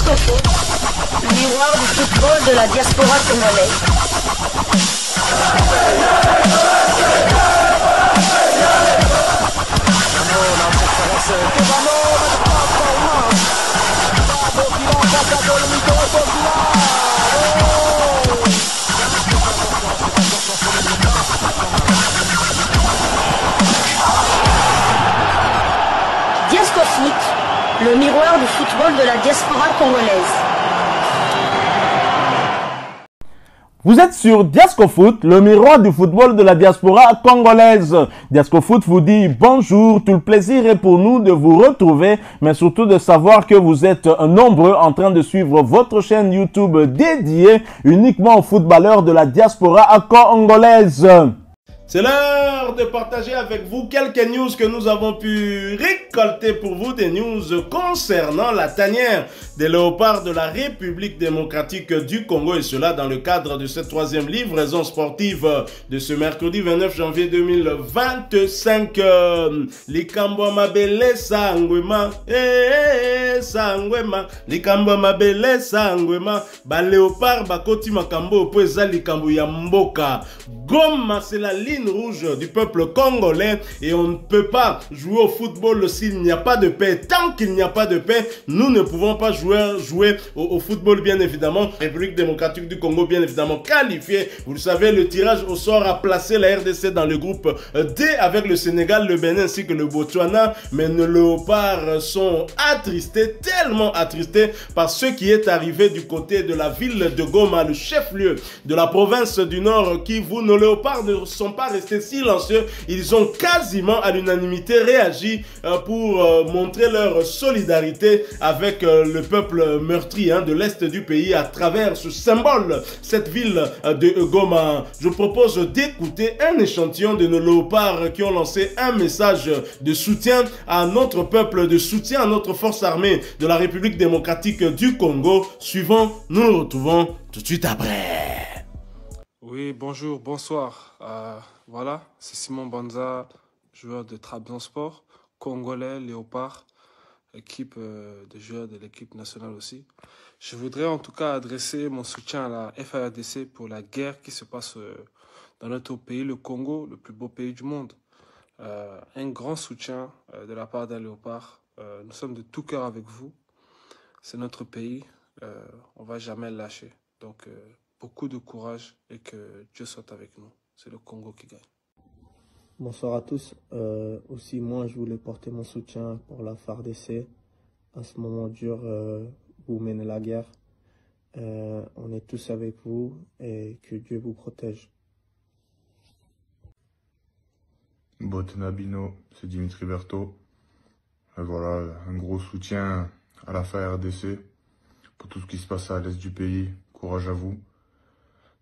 Diascofoot, le miroir du football de la diaspora congolaise. Diascofoot, le miroir du football de la diaspora congolaise. Vous êtes sur Diascofoot, le miroir du football de la diaspora congolaise. Diascofoot vous dit bonjour, tout le plaisir est pour nous de vous retrouver, mais surtout de savoir que vous êtes nombreux en train de suivre votre chaîne YouTube dédiée uniquement aux footballeurs de la diaspora congolaise. C'est l'heure de partager avec vous quelques news que nous avons pu récolter pour vous, des news concernant la tanière des léopards de la République démocratique du Congo, et cela dans le cadre de cette troisième livraison sportive de ce mercredi 29 janvier 2025. Likambo mabele sangwema, sangwema, likambo mabele sangwema, ba léopard bakoti makambo po eza likambo ya mboka. Goma, c'est la ligne rouge du peuple congolais et on ne peut pas jouer au football s'il n'y a pas de paix. Tant qu'il n'y a pas de paix, nous ne pouvons pas jouer au football, bien évidemment. République démocratique du Congo, bien évidemment, qualifiée. Vous le savez, le tirage au sort a placé la RDC dans le groupe D avec le Sénégal, le Bénin ainsi que le Botswana. Mais nos léopards sont attristés, tellement attristés par ce qui est arrivé du côté de la ville de Goma, le chef-lieu de la province du Nord Kivu. Nos léopards ne sont pas restés silencieux, ils ont quasiment à l'unanimité réagi pour montrer leur solidarité avec le peuple meurtri de l'est du pays à travers ce symbole, cette ville de Goma. Je propose d'écouter un échantillon de nos léopards qui ont lancé un message de soutien à notre peuple, de soutien à notre force armée de la République démocratique du Congo. Suivant, nous nous retrouvons tout de suite après. Oui, bonjour, bonsoir. Voilà, c'est Simon Banza, joueur de Trabzonspor, congolais, léopard, équipe de joueurs de l'équipe nationale aussi. Je voudrais en tout cas adresser mon soutien à la FARDC pour la guerre qui se passe dans notre pays, le Congo, le plus beau pays du monde. Un grand soutien de la part d'un léopard. Nous sommes de tout cœur avec vous. C'est notre pays, on ne va jamais le lâcher. Donc, beaucoup de courage et que Dieu soit avec nous. C'est le Congo qui gagne. Bonsoir à tous. Aussi, moi, je voulais porter mon soutien pour la FARDC. À ce moment dur, vous menez la guerre. On est tous avec vous et que Dieu vous protège. Botenabino, c'est Dimitri Berthaud. Voilà, un gros soutien à la FARDC pour tout ce qui se passe à l'est du pays. Courage à vous.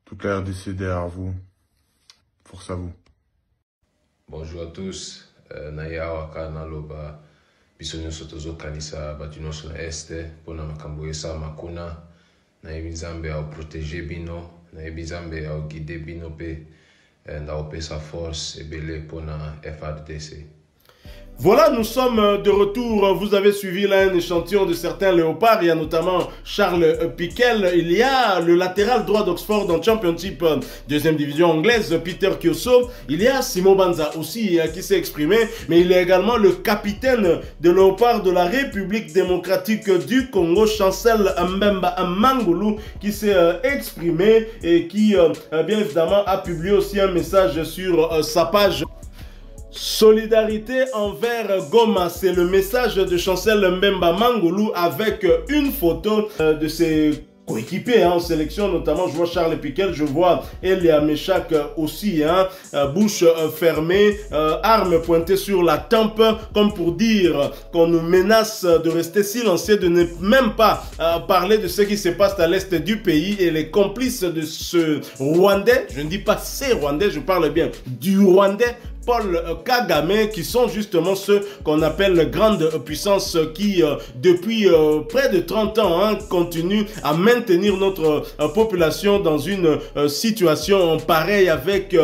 Toute la RDC derrière vous. Force à vous. Bonjour à tous. Naya waka naloba biso nyonso tozokanisa bato nyonso na este mpona makambo esama kuna nayebi nzambe aoprotege bino nayebi nzambe aoguide bino mpe ndaopesa force ebele mpona FARDC. Voilà, nous sommes de retour. Vous avez suivi là un échantillon de certains léopards. Il y a notamment Charles Piquel. Il y a le latéral droit d'Oxford en Championship, deuxième division anglaise, Peter Kioso. Il y a Simon Banza aussi qui s'est exprimé. Mais il y a également le capitaine de léopard de la République démocratique du Congo, Chancel Mbemba Mangulu, qui s'est exprimé et qui, bien évidemment, a publié aussi un message sur sa page. Solidarité envers Goma, c'est le message de Chancel Mbemba Mangulu avec une photo de ses coéquipiers en sélection, notamment je vois Charles Piquel, je vois Elia Meshak aussi, bouche fermée, arme pointée sur la tempe, comme pour dire qu'on nous menace de rester silencieux, de ne même pas parler de ce qui se passe à l'est du pays, et les complices de ce Rwandais, je ne dis pas ces Rwandais, je parle bien du Rwandais, Paul Kagame, qui sont justement ceux qu'on appelle grandes puissances qui, depuis près de 30 ans, hein, continuent à maintenir notre population dans une situation pareille avec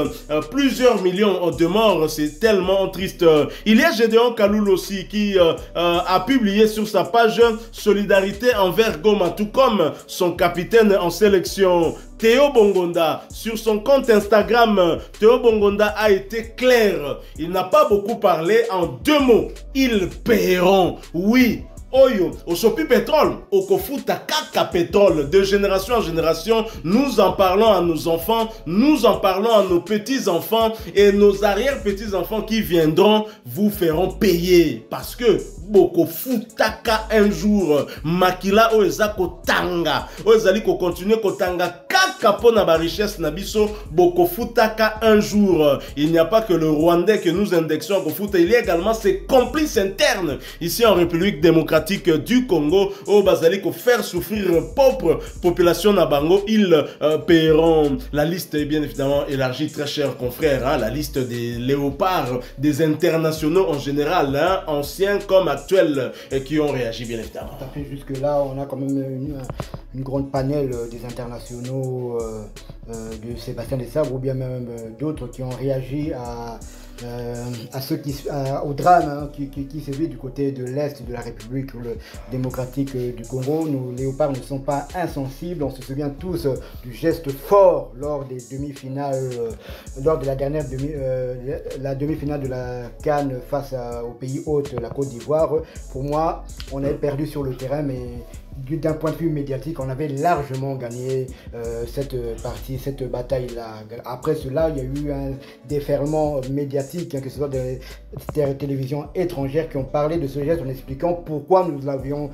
plusieurs millions de morts. C'est tellement triste. Il y a Gédéon Kaloul aussi qui a publié sur sa page Solidarité envers Goma, tout comme son capitaine en sélection Théo Bongonda. Sur son compte Instagram, Théo Bongonda a été clair. Il n'a pas beaucoup parlé, en 2 mots. Ils paieront. Oui. Oyo, au Sopi Pétrole, au Kofuta Kaka Pétrole, de génération en génération, nous en parlons à nos enfants, nous en parlons à nos petits-enfants, et nos arrière-petits-enfants qui viendront vous feront payer. Parce que Boko Futaka un jour, Makila Oezako Tanga, Oezali ko continue ko Tanga Kaka pona ba richesse nabiso, Boko Futaka un jour. Il n'y a pas que le Rwandais que nous indexons à Kofuta, il y a également ses complices internes ici en République démocratique du Congo, au Bazali ko faire souffrir propre population Nabango, ils paieront. La liste est bien évidemment élargie, très chers confrères, hein, la liste des léopards, des internationaux en général, hein, anciens comme actuels, qui ont réagi bien évidemment. Tout à fait, jusque-là, on a quand même une grande panel des internationaux de Sébastien Desabre ou bien même d'autres qui ont réagi au drame, hein, qui se vit du côté de l'Est de la République démocratique du Congo. Nos léopards ne sont pas insensibles. On se souvient tous du geste fort lors des demi-finales, lors de la dernière demi-finale de la CAN face au pays hôte, la Côte d'Ivoire. Pour moi, on avait perdu sur le terrain, mais d'un point de vue médiatique, on avait largement gagné cette partie, cette bataille-là. Après cela, il y a eu un déferlement médiatique, hein, que ce soit des télévisions étrangères qui ont parlé de ce geste en expliquant pourquoi nous l'avions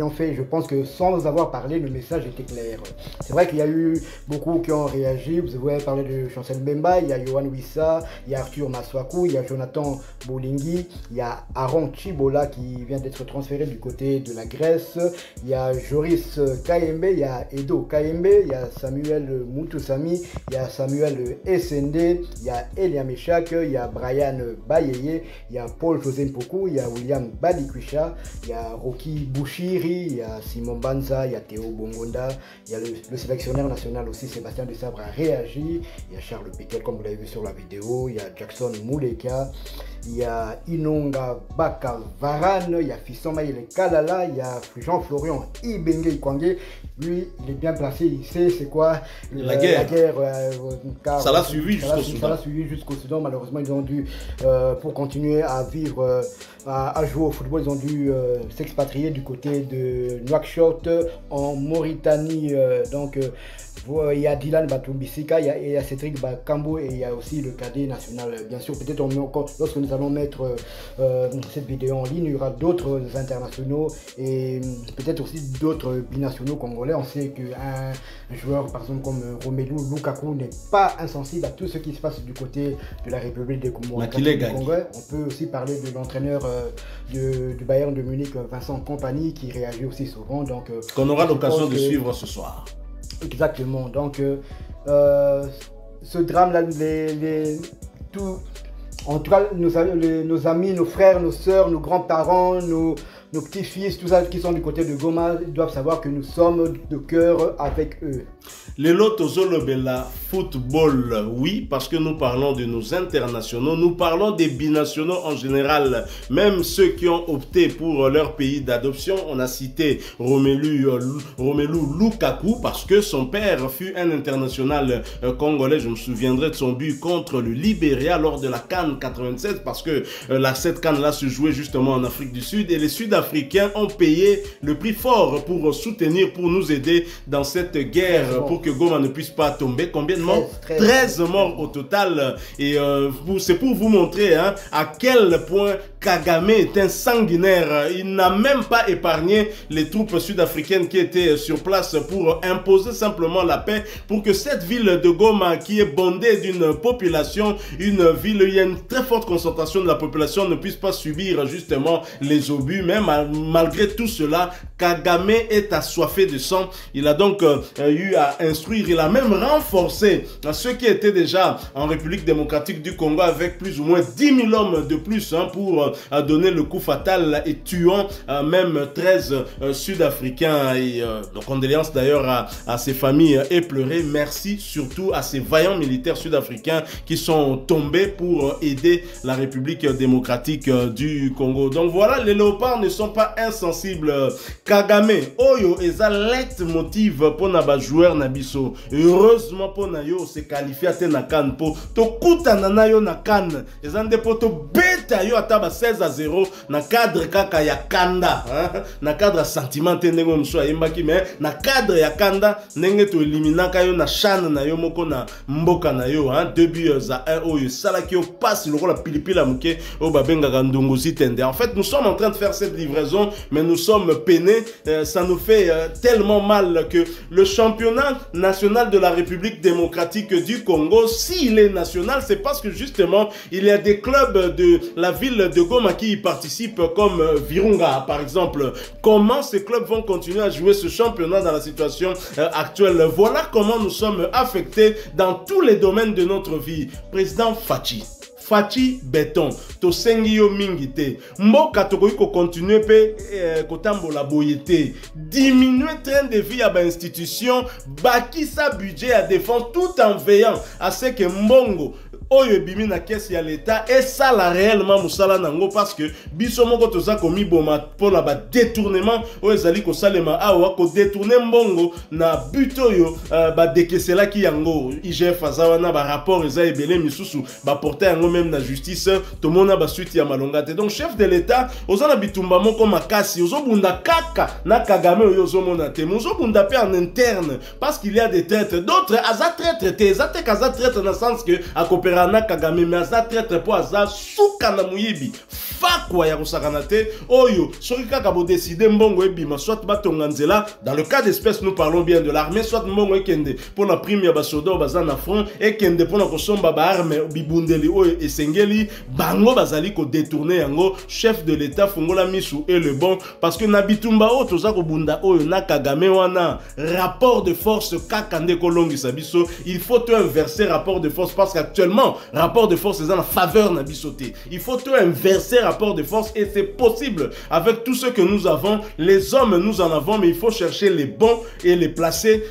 fait. Je pense que sans avoir parlé, le message était clair. C'est vrai qu'il y a eu beaucoup qui ont réagi. Vous avez parlé de Chancel Mbemba, il y a Yohan Wissa, il y a Arthur Maswaku, il y a Jonathan Bolingi, il y a Aaron Chibola qui vient d'être transféré du côté de la Grèce, il y a Joris Kayembe, il y a Edo Kayembe, il y a Samuel Moutousami, il y a Samuel Essende, il y a Elia Meshak, il y a Brian Bayeye, il y a Paul José Mpoku, il y a William Balikwisha, il y a Rocky Bouchiri, il y a Simon Banza, il y a Théo Bongonda, il y a le sélectionneur national aussi, Sébastien Desabre a réagi, il y a Charles Piquet comme vous l'avez vu sur la vidéo, il y a Jackson Mouleka, il y a Inonga Bakavaran, il y a Fisson Maïle Kalala, il y a Jean-Florian Ibenge Ikwangé. Lui, il est bien placé, il sait c'est quoi la guerre. Ça l'a suivi jusqu'au Soudan. Ça l'a suivi jusqu'au Soudan. Malheureusement, ils ont dû, pour continuer à vivre, à jouer au football, ils ont dû s'expatrier du côté de Nouakchott en Mauritanie. Il y a Dylan Batumbisika, il y a Cédric Bakambo et il y a aussi le cadet national. Bien sûr, peut-être lorsque nous allons mettre cette vidéo en ligne, il y aura d'autres internationaux et peut-être aussi d'autres binationaux congolais. On sait qu'un joueur, par exemple, comme Romelu Lukaku n'est pas insensible à tout ce qui se passe du côté de la République des Congo. On peut aussi parler de l'entraîneur du Bayern de Munich, Vincent Kompany, qui réagit aussi souvent. Qu'on aura l'occasion de suivre ce soir. Exactement. Donc, ce drame-là, en tout cas, nos amis, nos frères, nos sœurs, nos grands-parents, nos petits-fils, tout ça qui sont du côté de Goma, ils doivent savoir que nous sommes de cœur avec eux. Les Lotozolobela football, oui, parce que nous parlons de nos internationaux, nous parlons des binationaux en général, même ceux qui ont opté pour leur pays d'adoption. On a cité Romelu Lukaku parce que son père fut un international congolais. Je me souviendrai de son but contre le Libéria lors de la CAN 87 parce que cette CAN-là se jouait justement en Afrique du Sud et les Sud-Africains ont payé le prix fort pour soutenir, pour nous aider dans cette guerre, pour que Goma ne puisse pas tomber. Combien de morts? 13 morts au total. Et c'est pour vous montrer, hein, à quel point Kagame est un sanguinaire. Il n'a même pas épargné les troupes sud-africaines qui étaient sur place pour imposer simplement la paix, pour que cette ville de Goma, qui est bondée d'une population, une ville où il y a une très forte concentration de la population, ne puisse pas subir justement les obus. Mais malgré tout cela, Kagame est assoiffé de sang. Il a donc eu à instruire, il a même renforcé ceux qui étaient déjà en République démocratique du Congo avec plus ou moins 10 000 hommes de plus pour donner le coup fatal et tuant même 13 Sud-Africains. Et nos condoléances d'ailleurs à ces familles éplorées. Merci surtout à ces vaillants militaires sud-africains qui sont tombés pour aider la République démocratique du Congo. Donc voilà, les léopards ne sont pas insensibles. Kagame, Oyo, eza leitmotiv pour na joueur na biso. Heureusement pour na yo se qualifié à na CAN po. To kuta na yo na CAN. Ezande po to beta yo ataba 16-0 na cadre kaka ya kanda. Na cadre sentimenté nengo mso ayembaki mais na cadre ya kanda nenge to eliminaka yo na chan na yo moko na mboka na yo 2-1 Oyo sala ki yo passe le rôle pilipila muke o babenga ndongozi tende. En fait, nous sommes en train de faire cette livraison mais nous sommes peinés. Ça nous fait tellement mal que le championnat national de la République démocratique du Congo, s'il est national, c'est parce que justement, il y a des clubs de la ville de Goma qui y participent, comme Virunga, par exemple. Comment ces clubs vont continuer à jouer ce championnat dans la situation actuelle? Voilà comment nous sommes affectés dans tous les domaines de notre vie. Président Fachi Béton, to sengi yo mingite. Mboka tokoki ko continuer pe kotambola boyete. Diminuer train de vie à ba institution, baki sa budget à défendre tout en veillant à ce que mbongo oyo bimi na caisse ya l'État et ça la réellement musala nango parce que biso moko toza komi boma pour la ba détournement oyo ezali ko salema awa ko détourner mbongo na but oyo ba dekesela ki yango IGF azawa na ba rapport eza ebele misusu ba porter yango même na justice to mona ba suite ya malonga te. Donc chef de l'État ozana bitumba moko makasi ozobunda kaka na Kagame oyo ozomona te ozobunda pe en interne parce qu'il y a des traîtres, d'autres aza traître te ezate kaza traître na sens que a coopérer na Kagame mais aza traître po aza suka na muyibi fakwa ya kosakana te oyo soki kaka bo décider mbongo ebima soit batonga nzela. Dans le cas d'espèce nous parlons bien de l'armée, soit mbongo ekende pour la prime ya basoda baza na front ekende pour na kosomba ba arme bibundeli oyo esengeli bango bazali ko détourner yango. Chef de l'État fungola misu et le bon parce que na bitumba o toza ko bunda oyo na Kagame wana rapport de force kaka nde kolongisa biso. Il faut te inverser rapport de force parce qu'actuellement rapport de force est en faveur na bisoté. Il faut te inverser rapport de force et c'est possible avec tout ce que nous avons. Les hommes nous en avons mais il faut chercher les bons et les placer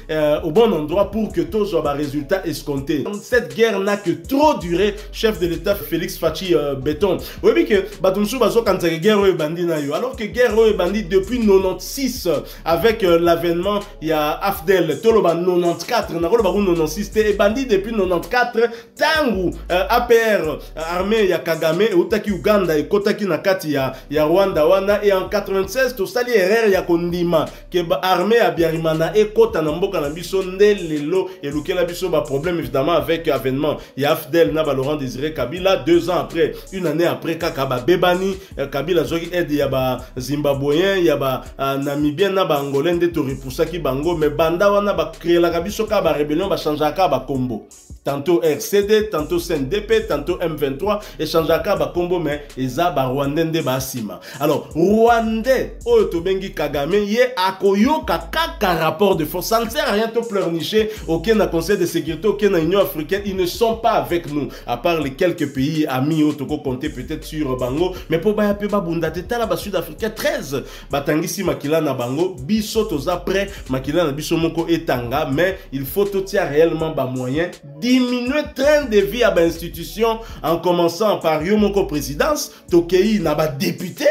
au bon endroit pour que tous aient un résultat escompté. Cette guerre n'a que trop duré. Chef de l'État Félix Fachi Béton. Oui mais que batumsu bazo kanza guerre oyo bandi na yo alors que guerre oyo bandi depuis 96 avec l'avènement il y a AFDEL toloba 94 na koloba 96 et bandi depuis 94 tangu APR armée ya Kagame et utaki Uganda et kotaki na kati ya Rwanda wana et en 96 to sali erreur ya kondima ke armée ya Biarimana et kota na mboka na biso nde lelo et lukela biso ba problème évidemment avec avènement ya AFDEL na ba Laurent Désiré Kabila 2 ans après, une année après kaka ba bebani Kabila zoki aide ya ba Zimbabwéen ya ba Namibien na ba Angolais nde to repoussaki bango mais banda wana ba créer la biso ka ba rébellion ba changeaka ba combo. Tantôt RCD, tantôt CNDP, tantôt M23, et changeaka ba combo mais eza ba Rwandais nde ba sima. Alors Rwandais oyo to bengi Kagame ye akoyo kaka rapport de force. Ça ne sert à rien de pleurnicher aucun na Conseil de sécurité, aucun na Union africaine, ils ne sont pas avec nous à part les quelques pays amis au toko compter peut-être sur bango mais pour ba pe ba bunda te tala ba Sud-Africain 13 batangisi makila na bango biso toza prêt makila na biso moko etanga mais il faut tout tia réellement ba moyen diminuer train de vie à ba institution en commençant par yo moko présidence tokei na ba député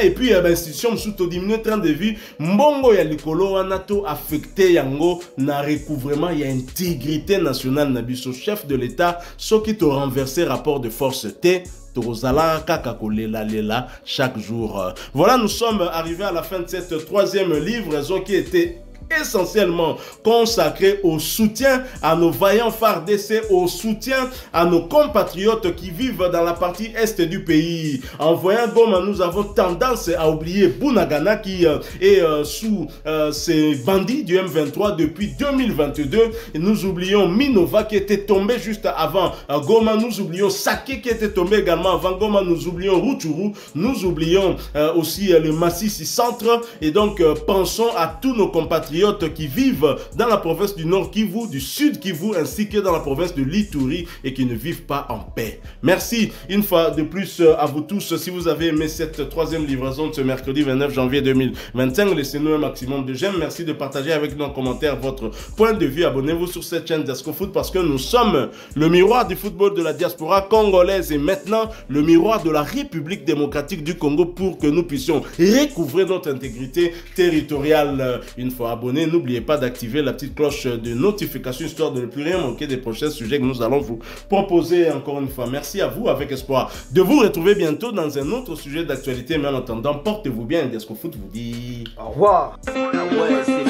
et puis ba institution sous to diminuer train de vie mbongo ya likolo wana to affecté yango na recouvrement ya intégrité nationale na biso. Chef de l'État soki to renverser rapport de force T Tozala kaka kolela lela chaque jour. Voilà, nous sommes arrivés à la fin de cette troisième livraison qui était essentiellement consacré au soutien à nos vaillants FARDC, au soutien à nos compatriotes qui vivent dans la partie est du pays. En voyant Goma, nous avons tendance à oublier Bunagana qui est sous ces bandits du M23 depuis 2022. Et nous oublions Minova qui était tombé juste avant Goma. Nous oublions Sake qui était tombé également avant Goma. Nous oublions Rutshuru. Nous oublions aussi le Massissi Centre. Et donc, pensons à tous nos compatriotes qui vivent dans la province du Nord Kivu, du Sud Kivu, ainsi que dans la province de l'Ituri et qui ne vivent pas en paix. Merci une fois de plus à vous tous. Si vous avez aimé cette troisième livraison de ce mercredi 29 janvier 2025, laissez-nous un maximum de j'aime. Merci de partager avec nous en commentaire votre point de vue. Abonnez-vous sur cette chaîne Diasco Foot parce que nous sommes le miroir du football de la diaspora congolaise et maintenant le miroir de la République démocratique du Congo pour que nous puissions recouvrer notre intégrité territoriale. Une fois abonné, n'oubliez pas d'activer la petite cloche de notification histoire de ne plus rien manquer des prochains sujets que nous allons vous proposer encore une fois. Merci à vous avec espoir de vous retrouver bientôt dans un autre sujet d'actualité. Mais en attendant, portez-vous bien. Diasco Foot vous dit au revoir. Ah ouais,